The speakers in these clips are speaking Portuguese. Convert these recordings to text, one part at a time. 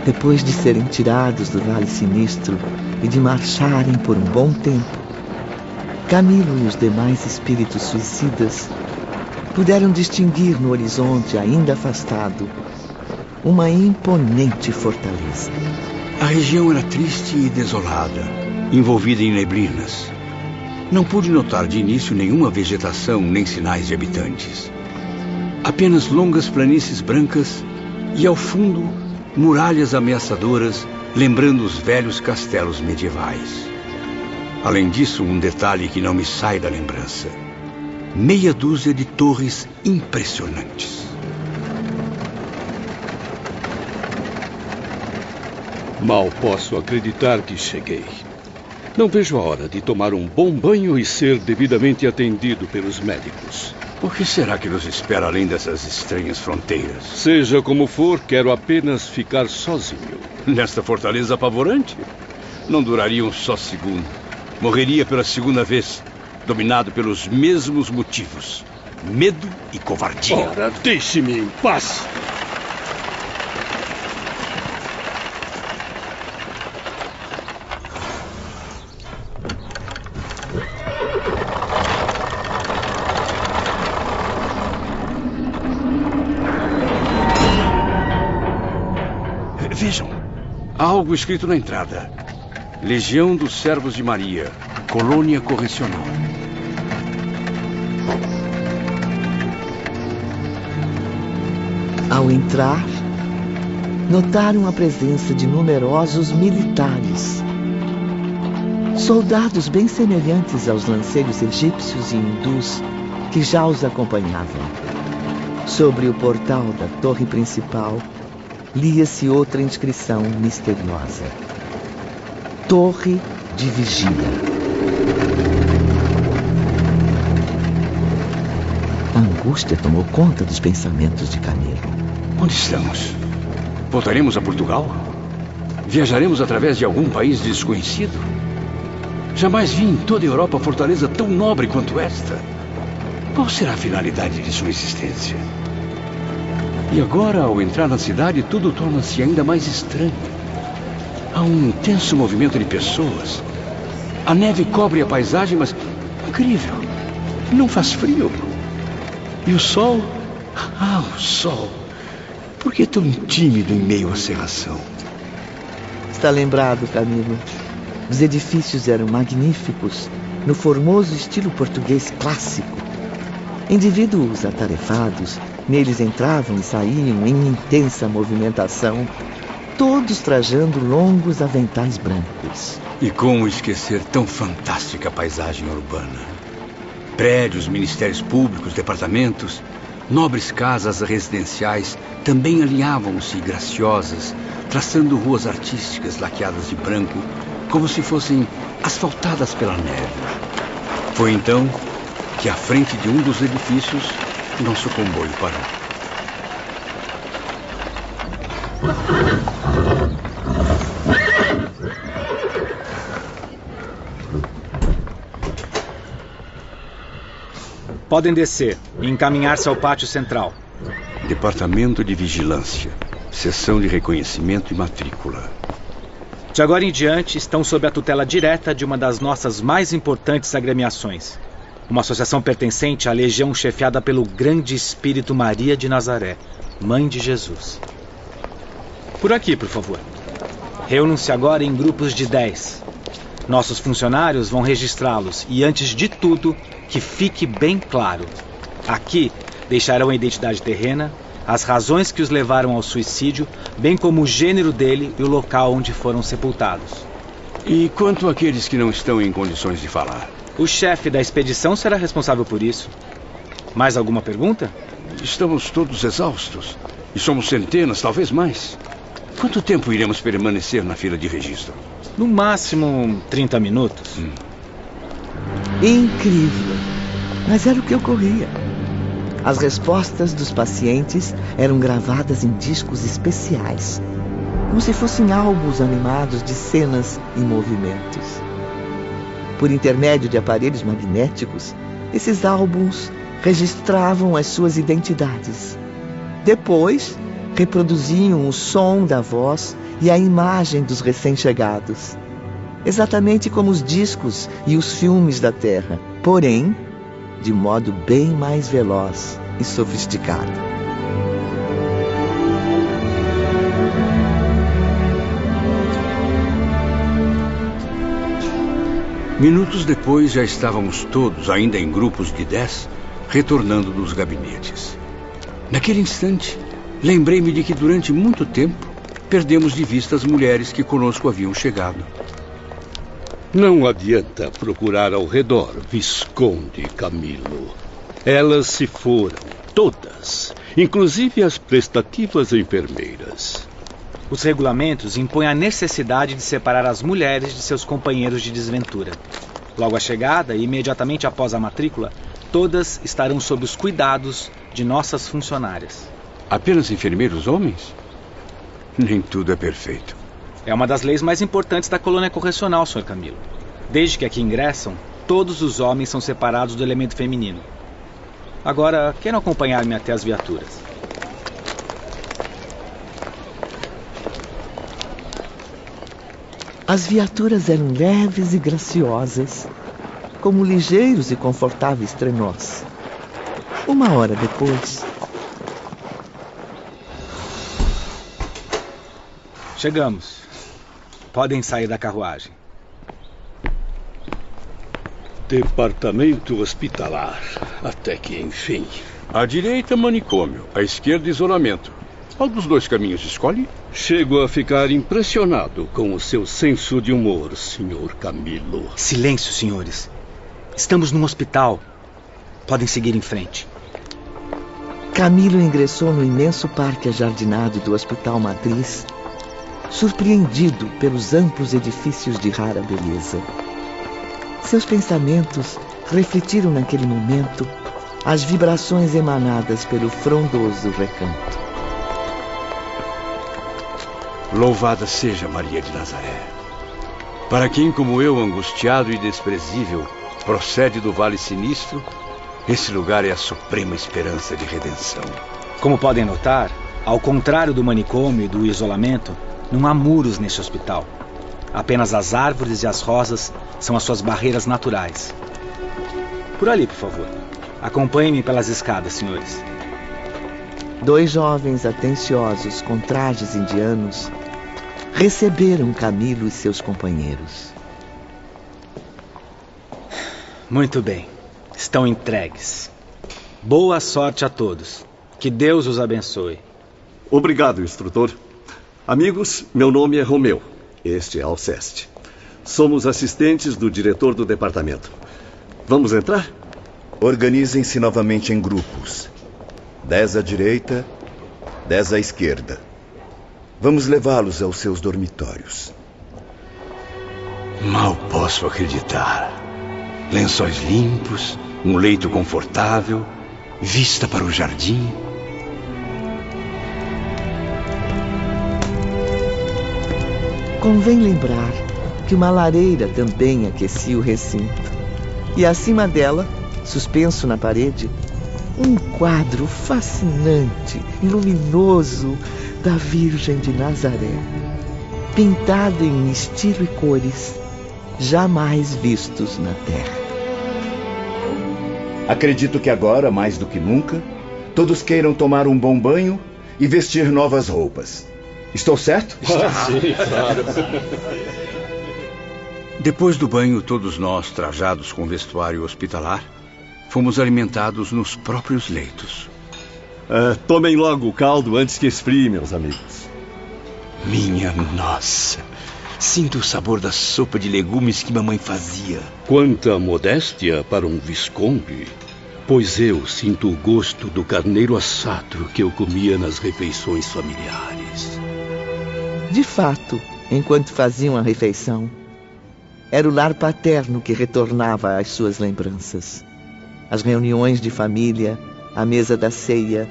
Depois de serem tirados do Vale Sinistro e de marcharem por um bom tempo, Camilo e os demais espíritos suicidas puderam distinguir no horizonte ainda afastado uma imponente fortaleza. A região era triste e desolada, envolvida em neblinas. Não pude notar de início nenhuma vegetação nem sinais de habitantes. Apenas longas planícies brancas e, ao fundo, muralhas ameaçadoras, lembrando os velhos castelos medievais. Além disso, um detalhe que não me sai da lembrança: meia dúzia de torres impressionantes. Mal posso acreditar que cheguei. Não vejo a hora de tomar um bom banho e ser devidamente atendido pelos médicos. O que será que nos espera além dessas estranhas fronteiras? Seja como for, quero apenas ficar sozinho. Nesta fortaleza apavorante? Não duraria um só segundo. Morreria pela segunda vez, dominado pelos mesmos motivos: medo e covardia. Ora, deixe-me em paz! Vejam, há algo escrito na entrada: Legião dos Servos de Maria, Colônia Correcional. Ao entrar, notaram a presença de numerosos militares. Soldados bem semelhantes aos lanceiros egípcios e hindus que já os acompanhavam. Sobre o portal da torre principal, lia-se outra inscrição misteriosa: Torre de Vigília. A angústia tomou conta dos pensamentos de Camilo. Onde estamos? Voltaremos a Portugal? Viajaremos através de algum país desconhecido? Jamais vi em toda a Europa fortaleza tão nobre quanto esta. Qual será a finalidade de sua existência? E agora, ao entrar na cidade, tudo torna-se ainda mais estranho. Há um intenso movimento de pessoas. A neve cobre a paisagem, mas incrível, não faz frio. E o sol? Ah, o sol. Por que tão tímido em meio à cerração? Está lembrado, Camilo? Os edifícios eram magníficos, no formoso estilo português clássico. Indivíduos atarefados, neles entravam e saíam em intensa movimentação, todos trajando longos aventais brancos. E como esquecer tão fantástica paisagem urbana? Prédios, ministérios públicos, departamentos, nobres casas residenciais também alinhavam-se graciosas, traçando ruas artísticas laqueadas de branco, como se fossem asfaltadas pela neve. Foi então que, à frente de um dos edifícios, nosso comboio parou. Podem descer e encaminhar-se ao pátio central. Departamento de Vigilância, Seção de Reconhecimento e Matrícula. De agora em diante, estão sob a tutela direta de uma das nossas mais importantes agremiações. Uma associação pertencente à Legião chefiada pelo Grande Espírito Maria de Nazaré, Mãe de Jesus. Por aqui, por favor. Reúnam-se agora em grupos de 10. Nossos funcionários vão registrá-los e, antes de tudo, que fique bem claro: aqui deixarão a identidade terrena, as razões que os levaram ao suicídio, bem como o gênero dele e o local onde foram sepultados. E quanto àqueles que não estão em condições de falar? O chefe da expedição será responsável por isso. Mais alguma pergunta? Estamos todos exaustos. E somos centenas, talvez mais. Quanto tempo iremos permanecer na fila de registro? No máximo 30 minutos. Incrível! Mas era o que ocorria. As respostas dos pacientes eram gravadas em discos especiais, como se fossem álbuns animados de cenas e movimentos. Por intermédio de aparelhos magnéticos, esses álbuns registravam as suas identidades. Depois, reproduziam o som da voz e a imagem dos recém-chegados, exatamente como os discos e os filmes da Terra, porém, de modo bem mais veloz e sofisticado. Minutos depois, já estávamos todos, ainda em grupos de 10, retornando dos gabinetes. Naquele instante, lembrei-me de que durante muito tempo perdemos de vista as mulheres que conosco haviam chegado. Não adianta procurar ao redor, Visconde Camilo. Elas se foram, todas, inclusive as prestativas enfermeiras. Os regulamentos impõem a necessidade de separar as mulheres de seus companheiros de desventura. Logo à chegada e imediatamente após a matrícula, todas estarão sob os cuidados de nossas funcionárias. Apenas enfermeiros homens? Nem tudo é perfeito. É uma das leis mais importantes da colônia correcional, Sr. Camilo. Desde que aqui ingressam, todos os homens são separados do elemento feminino. Agora, queiram acompanhar-me até as viaturas. As viaturas eram leves e graciosas, como ligeiros e confortáveis trenós. Uma hora depois... Chegamos. Podem sair da carruagem. Departamento hospitalar. Até que, enfim. À direita, manicômio. À esquerda, isolamento. Qual dos dois caminhos escolhe? Chego a ficar impressionado com o seu senso de humor, Sr. Camilo. Silêncio, senhores. Estamos num hospital. Podem seguir em frente. Camilo ingressou no imenso parque ajardinado do Hospital Matriz, surpreendido pelos amplos edifícios de rara beleza. Seus pensamentos refletiram naquele momento as vibrações emanadas pelo frondoso recanto. Louvada seja Maria de Nazaré. Para quem, como eu, angustiado e desprezível, procede do Vale Sinistro, esse lugar é a suprema esperança de redenção. Como podem notar, ao contrário do manicômio e do isolamento, não há muros neste hospital. Apenas as árvores e as rosas são as suas barreiras naturais. Por ali, por favor. Acompanhem-me pelas escadas, senhores. 2 jovens atenciosos com trajes indianos receberam Camilo e seus companheiros. Muito bem. Estão entregues. Boa sorte a todos. Que Deus os abençoe. Obrigado, instrutor. Amigos, meu nome é Romeu. Este é Alceste. Somos assistentes do diretor do departamento. Vamos entrar? Organizem-se novamente em grupos. 10 à direita, 10 à esquerda. Vamos levá-los aos seus dormitórios. Mal posso acreditar. Lençóis limpos, um leito confortável, vista para o jardim. Convém lembrar que uma lareira também aquecia o recinto. E acima dela, suspenso na parede, um quadro fascinante e luminoso da Virgem de Nazaré, pintado em estilo e cores jamais vistos na Terra. Acredito que agora, mais do que nunca, todos queiram tomar um bom banho e vestir novas roupas. Estou certo? Sim, claro. Depois do banho, todos nós, trajados com vestuário hospitalar, fomos alimentados nos próprios leitos. Tomem logo o caldo antes que esfrie, meus amigos. Minha nossa! Sinto o sabor da sopa de legumes que mamãe fazia. Quanta modéstia para um visconde. Pois eu sinto o gosto do carneiro assado que eu comia nas refeições familiares. De fato, enquanto faziam a refeição, era o lar paterno que retornava às suas lembranças. As reuniões de família, a mesa da ceia,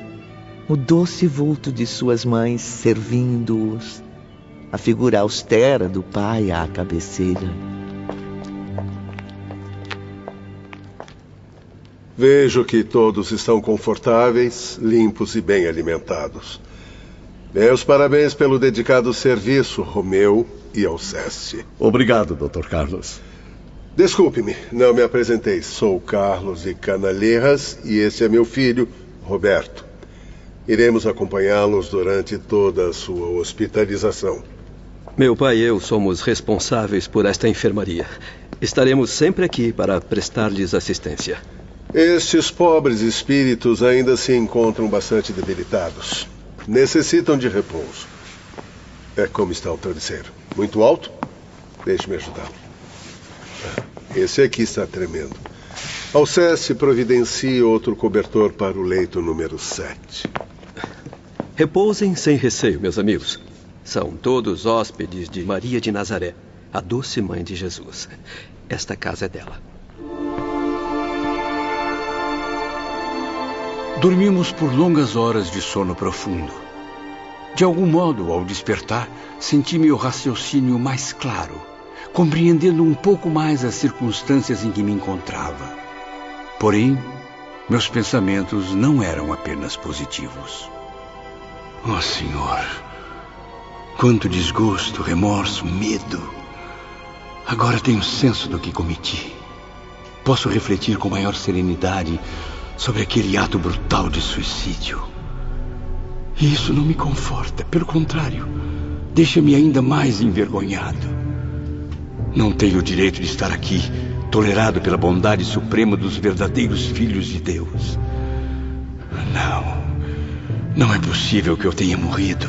o doce vulto de suas mães servindo-os, a figura austera do pai à cabeceira. Vejo que todos estão confortáveis, limpos e bem alimentados. Meus parabéns pelo dedicado serviço, Romeu e Alceste. Obrigado, Dr. Carlos. Desculpe-me, não me apresentei. Sou Carlos de Canalejas e esse é meu filho, Roberto. Iremos acompanhá-los durante toda a sua hospitalização. Meu pai e eu somos responsáveis por esta enfermaria. Estaremos sempre aqui para prestar-lhes assistência. Estes pobres espíritos ainda se encontram bastante debilitados. Necessitam de repouso. Como está o travesseiro? Muito alto? Deixe-me ajudá-lo. Esse aqui está tremendo. Alceste, providencie outro cobertor para o leito número 7. Repousem sem receio, meus amigos. São todos hóspedes de Maria de Nazaré, a doce mãe de Jesus. Esta casa é dela. Dormimos por longas horas de sono profundo. De algum modo, ao despertar, senti meu raciocínio mais claro, compreendendo um pouco mais as circunstâncias em que me encontrava. Porém, meus pensamentos não eram apenas positivos. Oh, Senhor, quanto desgosto, remorso, medo. Agora tenho senso do que cometi. Posso refletir com maior serenidade sobre aquele ato brutal de suicídio. E isso não me conforta, pelo contrário, deixa-me ainda mais envergonhado. Não tenho o direito de estar aqui, tolerado pela bondade suprema dos verdadeiros filhos de Deus. Não é possível que eu tenha morrido.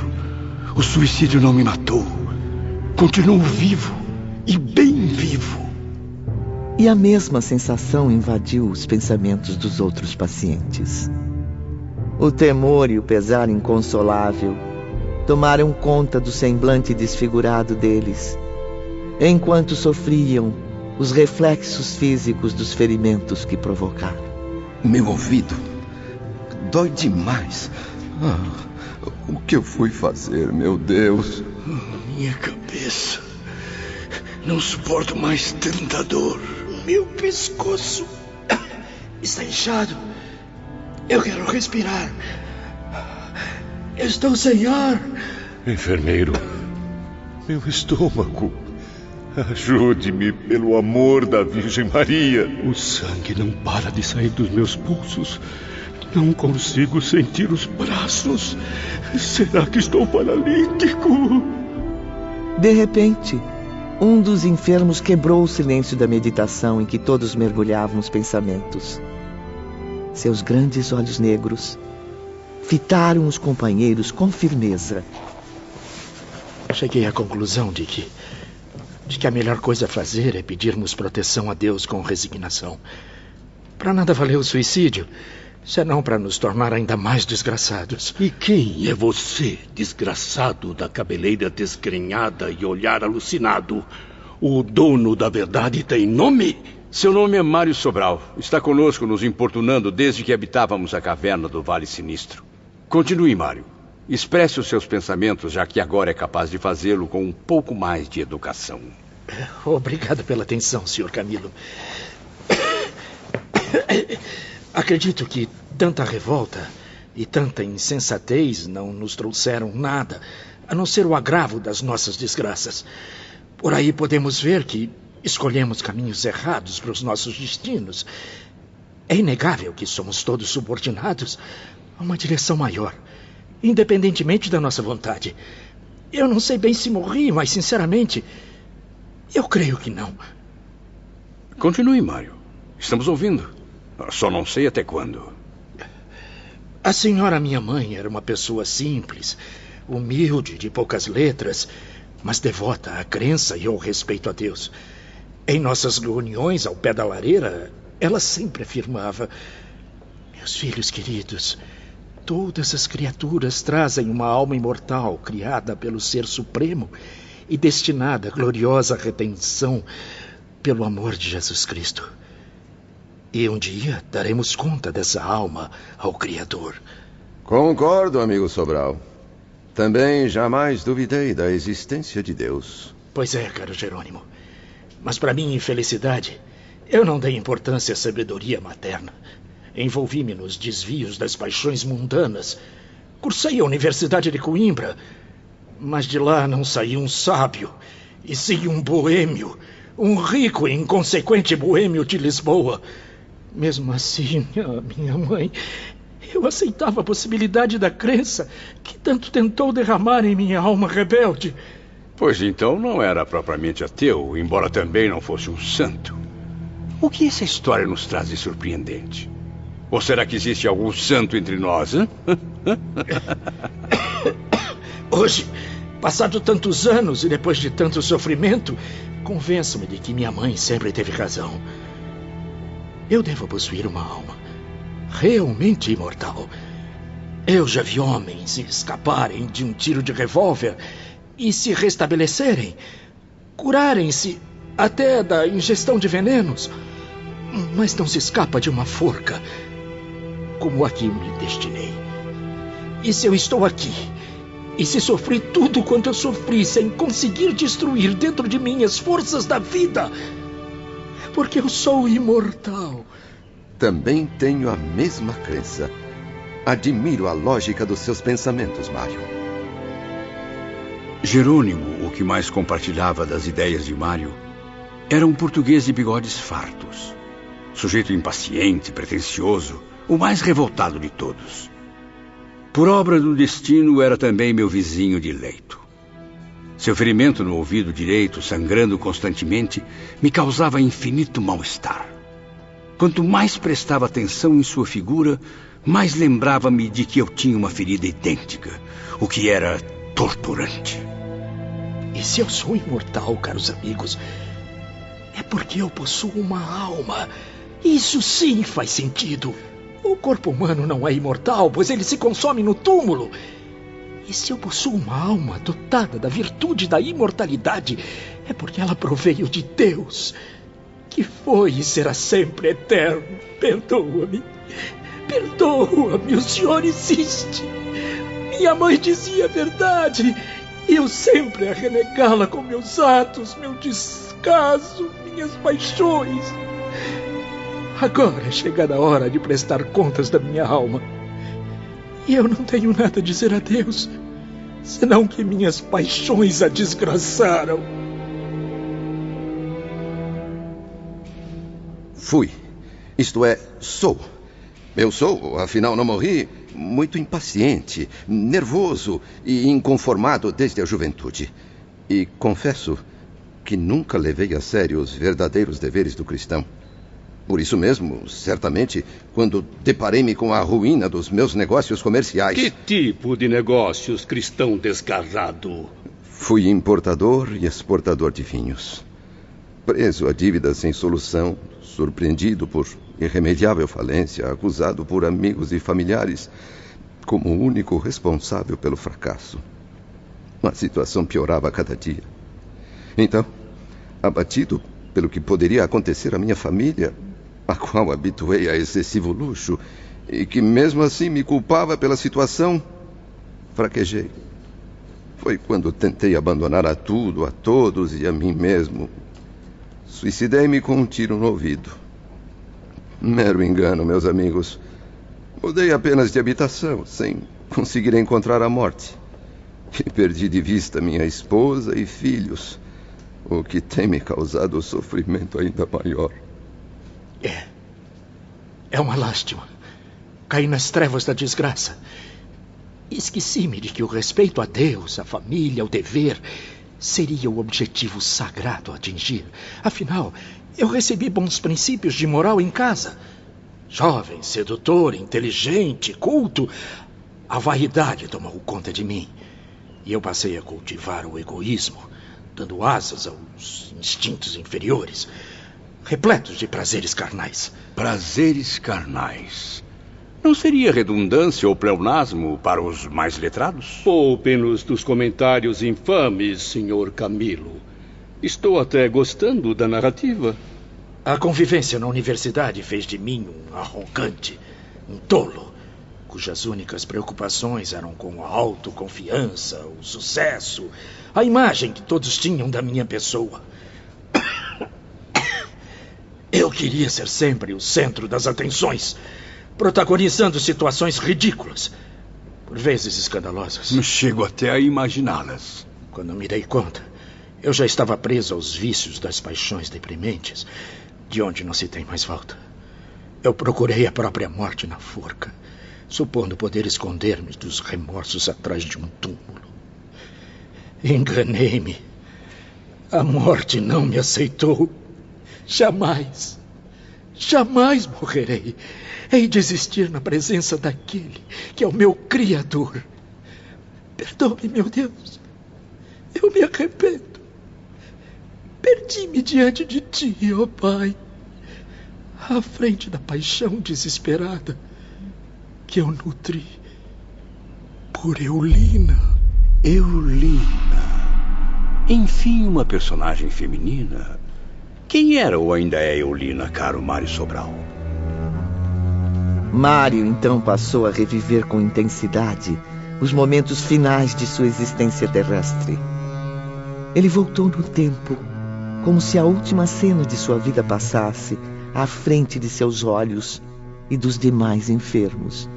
O suicídio não me matou. Continuo vivo, e bem vivo. E a mesma sensação invadiu os pensamentos dos outros pacientes. O temor e o pesar inconsolável tomaram conta do semblante desfigurado deles, enquanto sofriam os reflexos físicos dos ferimentos que provocaram. Meu ouvido dói demais. O que eu fui fazer, meu Deus? Minha cabeça. Não suporto mais tanta dor. Meu pescoço está inchado. Eu quero respirar. Estou sem ar. Enfermeiro, meu estômago. Ajude-me pelo amor da Virgem Maria. O sangue não para de sair dos meus pulsos. Não consigo sentir os braços. Será que estou paralítico? De repente, um dos enfermos quebrou o silêncio da meditação em que todos mergulhavam nos pensamentos. Seus grandes olhos negros fitaram os companheiros com firmeza. Cheguei à conclusão de que a melhor coisa a fazer é pedirmos proteção a Deus com resignação. Para nada valeu o suicídio, senão para nos tornar ainda mais desgraçados. E quem é você, desgraçado da cabeleira desgrenhada e olhar alucinado? O dono da verdade tem nome? Seu nome é Mário Sobral. Está conosco nos importunando desde que habitávamos a caverna do Vale Sinistro. Continue, Mário. Expresse os seus pensamentos, já que agora é capaz de fazê-lo com um pouco mais de educação. Obrigado pela atenção, Sr. Camilo. Acredito que tanta revolta e tanta insensatez não nos trouxeram nada, a não ser o agravo das nossas desgraças. Por aí podemos ver que escolhemos caminhos errados para os nossos destinos. É inegável que somos todos subordinados a uma direção maior, independentemente da nossa vontade. Eu não sei bem se morri, mas sinceramente, eu creio que não. Continue, Mário. Estamos ouvindo. Só não sei até quando. A senhora, minha mãe, era uma pessoa simples, humilde, de poucas letras, mas devota à crença e ao respeito a Deus. Em nossas reuniões ao pé da lareira, ela sempre afirmava: meus filhos queridos, todas as criaturas trazem uma alma imortal criada pelo Ser Supremo e destinada à gloriosa redenção pelo amor de Jesus Cristo. E um dia daremos conta dessa alma ao Criador. Concordo, amigo Sobral. Também jamais duvidei da existência de Deus. Pois é, caro Jerônimo. Mas para minha infelicidade, eu não dei importância à sabedoria materna. Envolvi-me nos desvios das paixões mundanas. Cursei a Universidade de Coimbra, mas de lá não saiu um sábio, e sim um boêmio, um rico e inconsequente boêmio de Lisboa. Mesmo assim, minha mãe, eu aceitava a possibilidade da crença que tanto tentou derramar em minha alma rebelde. Pois então não era propriamente ateu, embora também não fosse um santo. O que essa história nos traz de surpreendente? Ou será que existe algum santo entre nós, hein? Hoje, passado tantos anos e depois de tanto sofrimento, convenço-me de que minha mãe sempre teve razão. Eu devo possuir uma alma realmente imortal. Eu já vi homens escaparem de um tiro de revólver e se restabelecerem, curarem-se até da ingestão de venenos, mas não se escapa de uma forca, como a que me destinei. E se eu estou aqui, e se sofri tudo quanto eu sofri sem conseguir destruir dentro de mim as forças da vida, é porque eu sou imortal. Também tenho a mesma crença. Admiro a lógica dos seus pensamentos, Mário. Jerônimo, o que mais compartilhava das ideias de Mário, era um português de bigodes fartos. Sujeito impaciente, pretensioso, o mais revoltado de todos. Por obra do destino, era também meu vizinho de leito. Seu ferimento no ouvido direito, sangrando constantemente, me causava infinito mal-estar. Quanto mais prestava atenção em sua figura, mais lembrava-me de que eu tinha uma ferida idêntica, o que era torturante. E se eu sou imortal, caros amigos, é porque eu possuo uma alma. Isso sim faz sentido. O corpo humano não é imortal, pois ele se consome no túmulo. E se eu possuo uma alma dotada da virtude da imortalidade, é porque ela proveio de Deus, que foi e será sempre eterno. Perdoa-me. Perdoa-me, o Senhor insiste. Minha mãe dizia a verdade, e eu sempre a renegá-la com meus atos, meu descaso, minhas paixões. Agora é chegada a hora de prestar contas da minha alma. E eu não tenho nada a dizer a Deus, senão que minhas paixões a desgraçaram. Fui. Isto é, sou. Eu sou, afinal não morri, muito impaciente, nervoso e inconformado desde a juventude. E confesso que nunca levei a sério os verdadeiros deveres do cristão. Por isso mesmo, certamente, quando deparei-me com a ruína dos meus negócios comerciais... Que tipo de negócios, cristão desgarrado? Fui importador e exportador de vinhos. Preso a dívidas sem solução, surpreendido por irremediável falência, acusado por amigos e familiares como o único responsável pelo fracasso. A situação piorava a cada dia. Então, abatido pelo que poderia acontecer à minha família, a qual habituei a excessivo luxo, e que mesmo assim me culpava pela situação, fraquejei. Foi quando tentei abandonar a tudo, a todos e a mim mesmo. Suicidei-me com um tiro no ouvido. Mero engano, meus amigos. Mudei apenas de habitação, sem conseguir encontrar a morte. E perdi de vista minha esposa e filhos, o que tem me causado sofrimento ainda maior. É uma lástima. Caí nas trevas da desgraça. Esqueci-me de que o respeito a Deus, a família, ao dever, seria o objetivo sagrado a atingir. Afinal, eu recebi bons princípios de moral em casa. Jovem, sedutor, inteligente, culto, a vaidade tomou conta de mim. E eu passei a cultivar o egoísmo, dando asas aos instintos inferiores, repletos de prazeres carnais. Prazeres carnais. Não seria redundância ou pleonasmo para os mais letrados? Poupe-nos dos comentários infames, Sr. Camilo. Estou até gostando da narrativa. A convivência na universidade fez de mim um arrogante, um tolo, cujas únicas preocupações eram com a autoconfiança, o sucesso, a imagem que todos tinham da minha pessoa. Eu queria ser sempre o centro das atenções, protagonizando situações ridículas, por vezes escandalosas. Chego até a imaginá-las. Quando me dei conta, eu já estava preso aos vícios das paixões deprimentes, de onde não se tem mais volta. Eu procurei a própria morte na forca, supondo poder esconder-me dos remorsos atrás de um túmulo. Enganei-me. A morte não me aceitou. Jamais, jamais morrerei. Hei de existir na presença daquele que é o meu Criador. Perdoe, meu Deus. Eu me arrependo. Perdi-me diante de ti, ó Pai, à frente da paixão desesperada que eu nutri por Eulina. Eulina. Enfim, uma personagem feminina. Quem era ou ainda é Eulina, caro Mário Sobral? Mário então passou a reviver com intensidade os momentos finais de sua existência terrestre. Ele voltou no tempo, como se a última cena de sua vida passasse à frente de seus olhos e dos demais enfermos,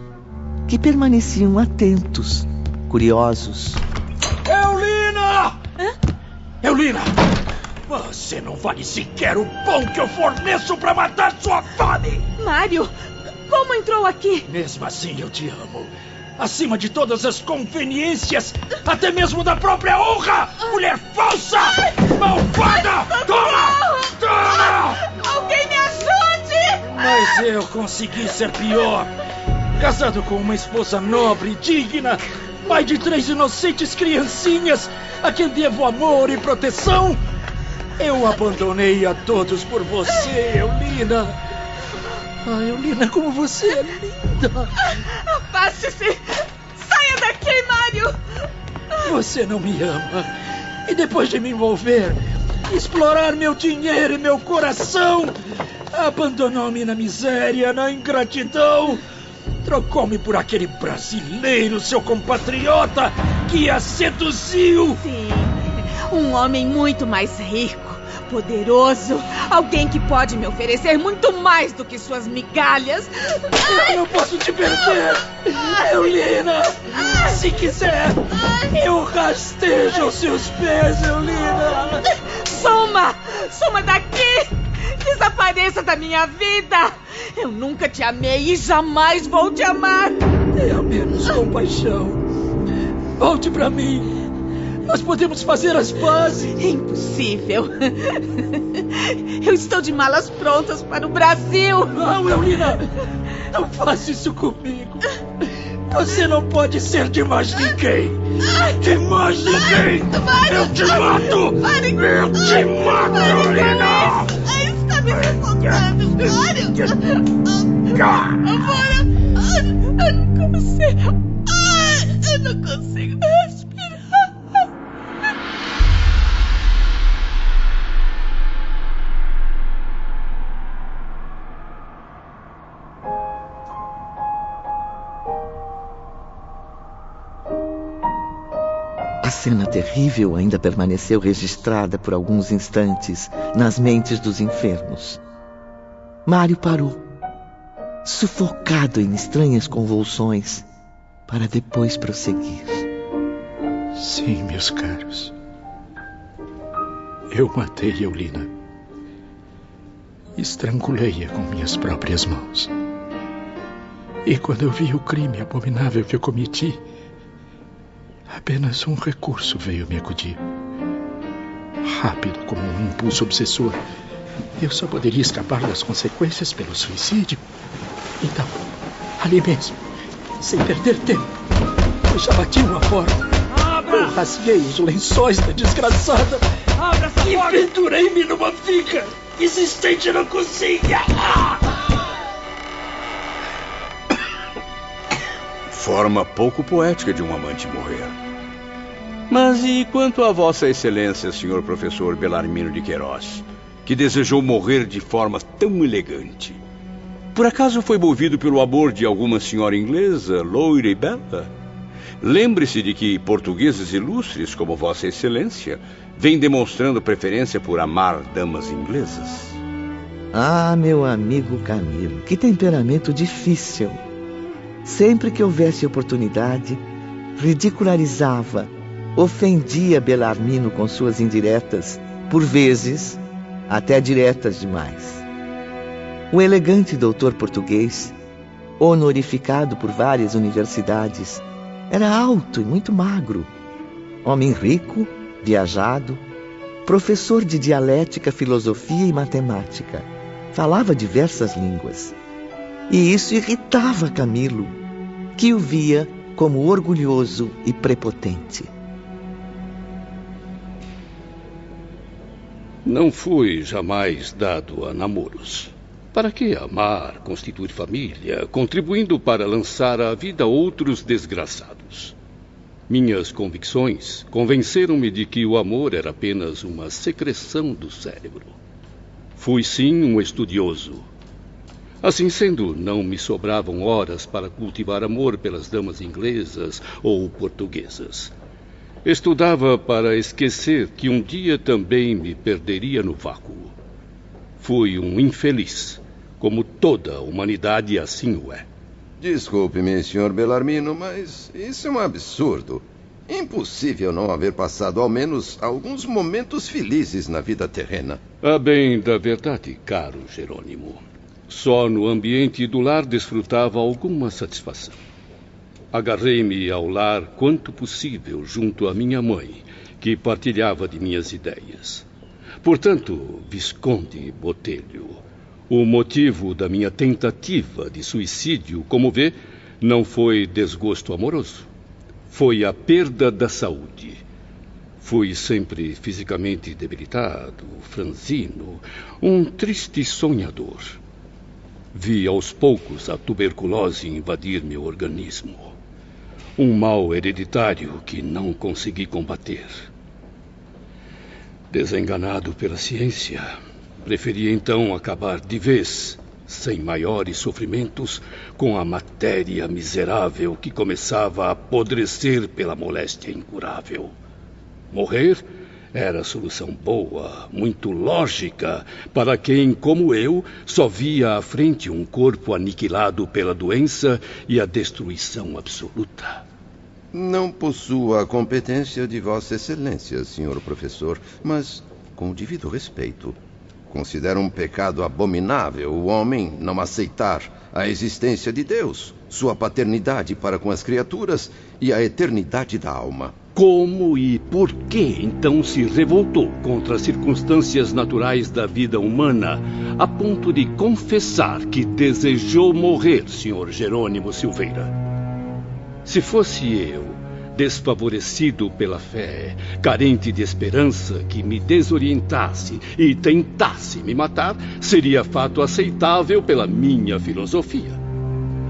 que permaneciam atentos, curiosos. Eulina! Eulina! Você não vale sequer o pão que eu forneço para matar sua fome! Mário, como entrou aqui? Mesmo assim eu te amo. Acima de todas as conveniências, até mesmo da própria honra! Mulher falsa! Malvada! Toma! Toma! Alguém me ajude! Mas eu consegui ser pior. Casado com uma esposa nobre e digna, pai de 3 inocentes criancinhas, a quem devo amor e proteção, eu abandonei a todos por você, Eulina. Ah, Eulina, como você é linda! Afaste-se! Saia daqui, Mário! Você não me ama. E depois de me envolver, explorar meu dinheiro e meu coração, abandonou-me na miséria, na ingratidão. Trocou-me por aquele brasileiro, seu compatriota, que a seduziu. Sim, um homem muito mais rico, poderoso, alguém que pode me oferecer muito mais do que suas migalhas. Eu não posso te perder, Eulina. Se quiser, eu rastejo aos seus pés, Eulina. Suma daqui! Desapareça da minha vida! Eu nunca te amei e jamais vou te amar! É ao menos compaixão. Volte pra mim. Nós podemos fazer as pazes. Impossível. Eu estou de malas prontas para o Brasil. Não, Eulina. Não faça isso comigo. Você não pode ser de mais ninguém. De mais ninguém. Eu te mato. Eu te mato, Eulina. Está me sufocando, Mário. Agora, eu não consigo. Eu não consigo respirar. A cena terrível ainda permaneceu registrada por alguns instantes nas mentes dos enfermos. Mário parou, sufocado em estranhas convulsões, para depois prosseguir. Sim, meus caros. Eu matei Eulina. Estrangulei-a com minhas próprias mãos. E quando eu vi o crime abominável que eu cometi, apenas um recurso veio me acudir. Rápido como um impulso obsessor, eu só poderia escapar das consequências pelo suicídio. Então, ali mesmo, sem perder tempo, eu já bati uma porta. Abra! Eu rasguei os lençóis da desgraçada. Abra essa e porta! pendurei-me numa viga existente na cozinha. Forma pouco poética de um amante morrer. Mas e quanto a Vossa Excelência, senhor professor Belarmino de Queiroz, que desejou morrer de forma tão elegante? Por acaso foi movido pelo amor de alguma senhora inglesa, loira e bela? Lembre-se de que portugueses ilustres como Vossa Excelência vêm demonstrando preferência por amar damas inglesas. Ah, meu amigo Camilo, que temperamento difícil. Sempre que houvesse oportunidade, ridicularizava, ofendia Bellarmino com suas indiretas, por vezes até diretas demais. O elegante doutor português, honorificado por várias universidades, era alto e muito magro, homem rico, viajado, professor de dialética, filosofia e matemática. Falava diversas línguas. E isso irritava Camilo, que o via como orgulhoso e prepotente. Não fui jamais dado a namoros. Para que amar, constituir família, contribuindo para lançar à vida outros desgraçados? Minhas convicções convenceram-me de que o amor era apenas uma secreção do cérebro. Fui sim um estudioso. Assim sendo, não me sobravam horas para cultivar amor pelas damas inglesas ou portuguesas. Estudava para esquecer que um dia também me perderia no vácuo. Fui um infeliz, como toda a humanidade assim o é. Desculpe-me, Sr. Bellarmino, mas isso é um absurdo. Impossível não haver passado ao menos alguns momentos felizes na vida terrena. A bem da verdade, caro Jerônimo, só no ambiente do lar desfrutava alguma satisfação. Agarrei-me ao lar quanto possível junto à minha mãe, que partilhava de minhas ideias. Portanto, Visconde Botelho, o motivo da minha tentativa de suicídio, como vê, não foi desgosto amoroso. Foi a perda da saúde. Fui sempre fisicamente debilitado, franzino, um triste sonhador. Vi aos poucos a tuberculose invadir meu organismo. Um mal hereditário que não consegui combater. Desenganado pela ciência, preferi então acabar de vez, sem maiores sofrimentos, com a matéria miserável que começava a apodrecer pela moléstia incurável. Morrer era solução boa, muito lógica, para quem, como eu, só via à frente um corpo aniquilado pela doença e a destruição absoluta. Não possuo a competência de Vossa Excelência, senhor professor, mas, com o devido respeito, considero um pecado abominável o homem não aceitar a existência de Deus, sua paternidade para com as criaturas e a eternidade da alma. Como e por que então se revoltou contra as circunstâncias naturais da vida humana, a ponto de confessar que desejou morrer, Sr. Jerônimo Silveira? Se fosse eu, desfavorecido pela fé, carente de esperança, que me desorientasse e tentasse me matar, seria fato aceitável pela minha filosofia.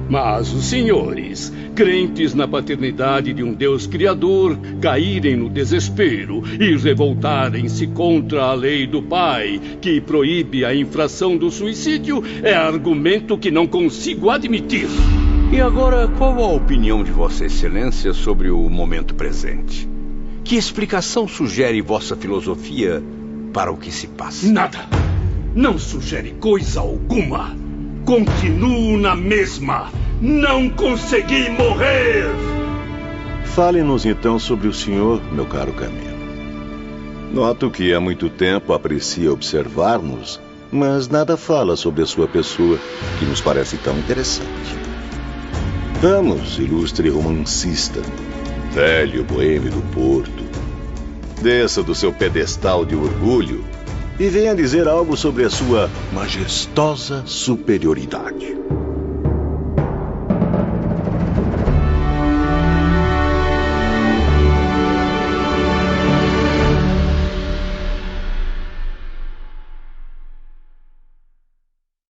Mas os senhores, crentes na paternidade de um Deus Criador, caírem no desespero e revoltarem-se contra a lei do Pai, que proíbe a infração do suicídio, é argumento que não consigo admitir. E agora, qual a opinião de Vossa Excelência sobre o momento presente? Que explicação sugere vossa filosofia para o que se passa? Nada. Não sugere coisa alguma. Continuo na mesma. Não consegui morrer. Fale-nos então sobre o senhor, meu caro Camilo. Noto que há muito tempo aprecia observar-nos, mas nada fala sobre a sua pessoa, que nos parece tão interessante. Vamos, ilustre romancista, velho boêmio do Porto. Desça do seu pedestal de orgulho e venha dizer algo sobre a sua majestosa superioridade.